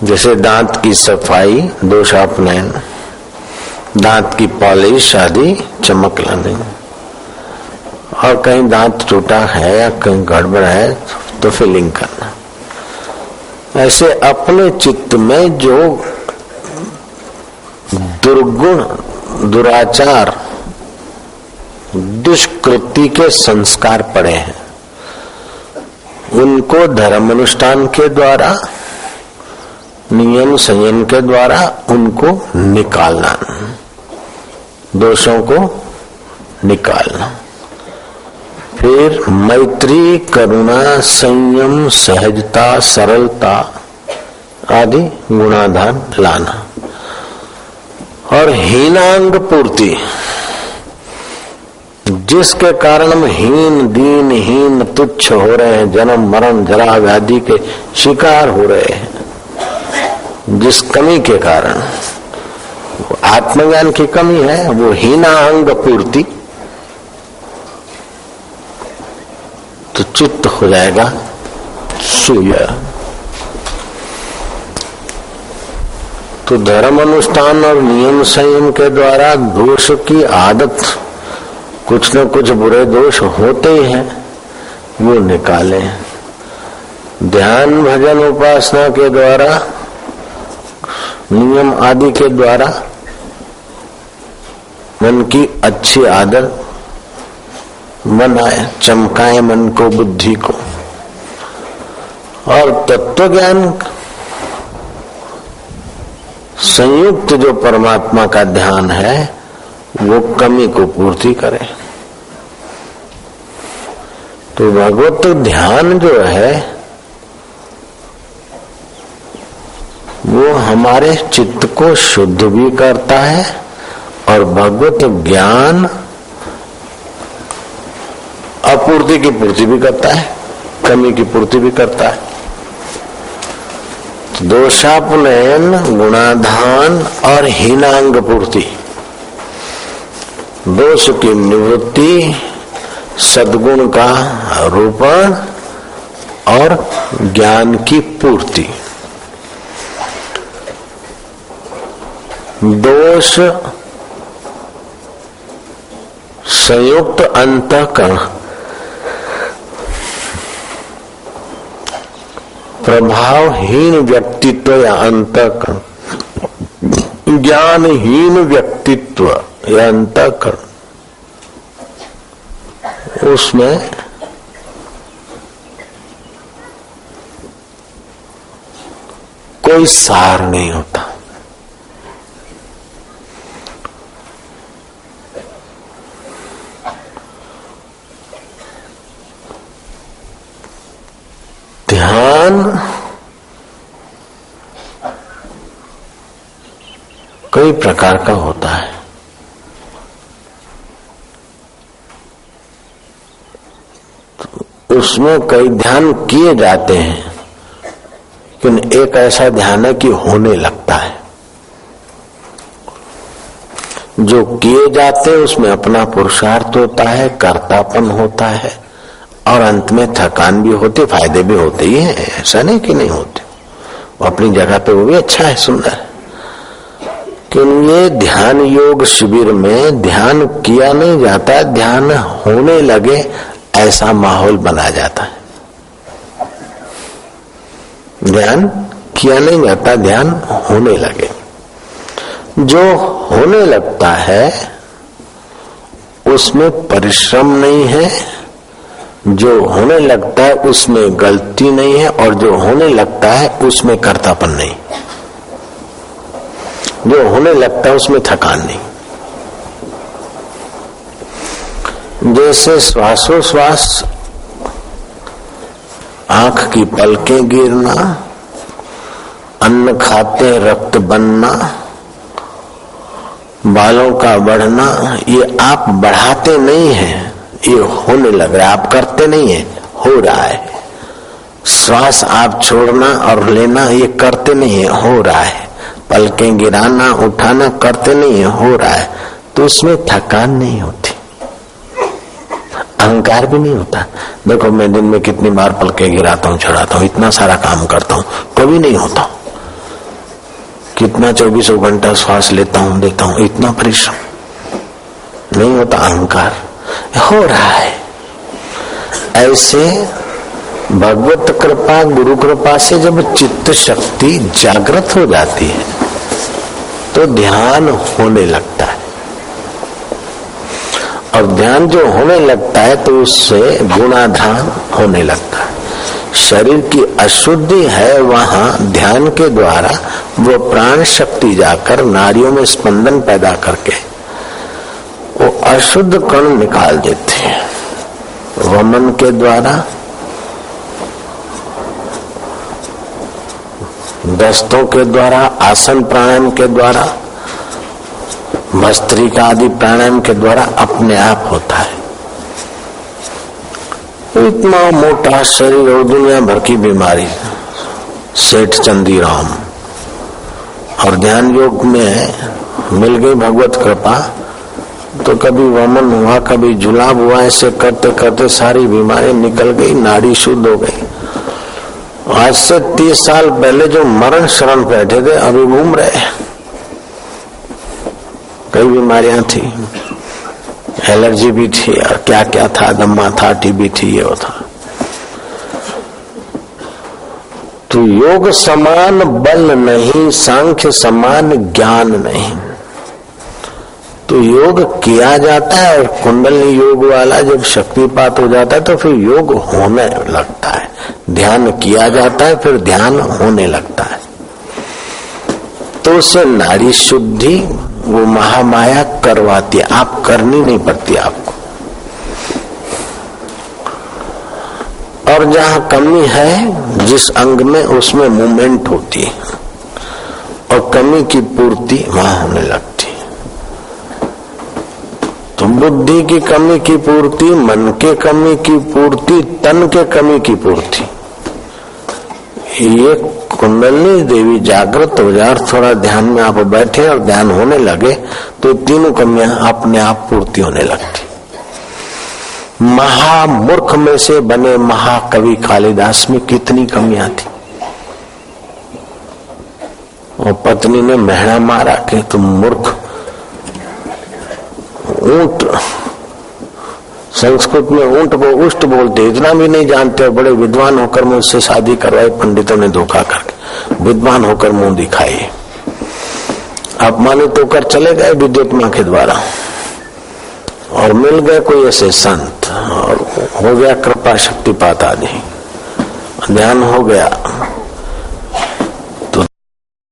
जैसे दांत की सफाई, दोषापनयन, दांत की पॉलिश आदि चमक लाने, और कहीं दांत टूटा है या कहीं गड़बड़ है तो फिलिंग करना। ऐसे अपने चित्त में जो दुर्गुण, दुराचार, दुष्कृति के संस्कार पड़े हैं, उनको धर्म अनुष्ठान के द्वारा, नियम संयम के द्वारा उनको निकालना, दोषों को निकालना। फिर मैत्री, करुणा, संयम, सहजता, सरलता आदि गुणाधान लाना। और हीनांग पूर्ति, जिसके कारण हम हीन, दीनहीन, तुच्छ हो रहे हैं, जन्म मरण जरा व्याधि के शिकार हो रहे हैं, जिस कमी के कारण, आत्मज्ञान की कमी है, वो हीनांग पूर्ति, तो चित्त हो जाएगा सूर्य। तो धर्म अनुष्ठान और नियम संयम के द्वारा दोष की आदत, कुछ न कुछ बुरे दोष होते ही हैं, वो निकाले। ध्यान भजन उपासना के द्वारा, नियम आदि के द्वारा मन की अच्छी आदत बनाए, चमकाए मन को, बुद्धि को। और तत्व ज्ञान संयुक्त जो परमात्मा का ध्यान है, वो कमी को पूर्ति करे। तो भगवत ध्यान जो है वो हमारे चित्त को शुद्ध भी करता है और भगवत ज्ञान अपूर्ति की पूर्ति भी करता है, कमी की पूर्ति भी करता है। दोषापनयन, गुणाधान और हीनांग पूर्ति, दोष की निवृत्ति, सद्गुण का आरोपण और ज्ञान की पूर्ति। दोष संयुक्त अंतःकरण, प्रभावहीन व्यक्तित्व या अंतःकरण, ज्ञानहीन व्यक्तित्व या अंतःकरण, उसमें कोई सार नहीं होता। ध्यान कई प्रकार का होता है। उसमें कई ध्यान किए जाते हैं, लेकिन एक ऐसा ध्यान है कि होने लगता है। जो किए जाते हैं उसमें अपना पुरुषार्थ होता है, कर्तापन होता है और अंत में थकान भी होती, फायदे भी होते ही हैं, ऐसा नहीं कि नहीं होते। वो अपनी जगह पे वो भी अच्छा है, सुंदर है। लेकिन ये ध्यान योग शिविर में ध्यान किया नहीं जाता, ध्यान होने लगे ऐसा माहौल बना जाता है। ध्यान किया नहीं जाता, ध्यान होने लगे। जो होने लगता है उसमें परिश्रम नहीं है, जो होने लगता है उसमें गलती नहीं है, और जो होने लगता है उसमें कर्तापन नहीं, जो होने लगता है उसमें थकान नहीं। जैसे श्वासोश्वास, आंख की पलकें गिरना, अन्न खाते रक्त बनना, बालों का बढ़ना, ये आप बढ़ाते नहीं हैं, ये होने लग रहा है, आप करते नहीं है, हो रहा है। श्वास आप छोड़ना और लेना ये करते नहीं है, हो रहा है। पलकें गिराना उठाना करते नहीं है, हो रहा है। तो उसमें थकान नहीं होती, अहंकार भी नहीं होता। देखो मैं दिन में कितनी बार पलकें गिराता हूँ, चढ़ाता हूँ, इतना सारा काम करता हूँ, कभी नहीं होता। कितना 24 घंटा श्वास लेता हूं देता हूं, इतना परिश्रम नहीं होता, अहंकार हो रहा है। ऐसे भगवत कृपा गुरु कृपा से जब चित्त शक्ति जागृत हो जाती है तो ध्यान होने लगता है, और ध्यान जो होने लगता है तो उससे गुणाधान होने लगता है। शरीर की अशुद्धि है, वहां ध्यान के द्वारा वो प्राण शक्ति जाकर नाड़ियों में स्पंदन पैदा करके वो अशुद्ध कण निकाल देते हैं। वमन के द्वारा, दस्तों के द्वारा, आसन प्राणायाम के द्वारा, भस्त्रिका आदि प्राणायाम के द्वारा अपने आप होता है। इतना मोटा शरीर और दुनिया भर की बीमारी, सेठ चंदीराम, और ध्यान योग में मिल गई भगवत कृपा तो कभी वमन हुआ, कभी जुलाब हुआ, ऐसे करते करते सारी बीमारी निकल गई, नाड़ी शुद्ध हो गई। आज से 30 साल पहले जो मरण शरण बैठे थे अभी घूम रहे, कई बीमारियां थी, एलर्जी भी थी और क्या क्या था, दम्मा था, टीबी थी, ये था। तो योग समान बल नहीं, सांख्य समान ज्ञान नहीं। तो योग किया जाता है और कुंडली योग वाला जब शक्तिपात हो जाता है तो फिर योग होने लगता है। ध्यान किया जाता है फिर ध्यान होने लगता है। तो उससे नारी शुद्धि वो महामाया करवाती है, आप करनी नहीं पड़ती आपको। और जहां कमी है जिस अंग में, उसमें मूवमेंट होती है और कमी की पूर्ति वहां होने लगती है। तो बुद्धि की कमी की पूर्ति, मन के कमी की पूर्ति, तन के कमी की पूर्ति, ये कुंडली देवी जागृत हो जाए और थोड़ा ध्यान में आप बैठे और ध्यान होने लगे तो तीनों कमियां अपने आप पूर्ति होने लगती। महामूर्ख में से बने महाकवि कालिदास में कितनी कमियां थी। और पत्नी ने महना मारा कि तुम मूर्ख, ऊंट, संस्कृत में ऊंट को उष्ट बोलते, इतना भी नहीं जानते, बड़े विद्वान होकर मुझसे शादी करवाई, पंडितों ने धोखा करके, विद्वान होकर मुंह दिखाई, अपमानित होकर चले गए विद्युत मां के द्वारा, और मिल गए कोई ऐसे संत और हो गया कृपा शक्तिपात आदि, ध्यान हो गया।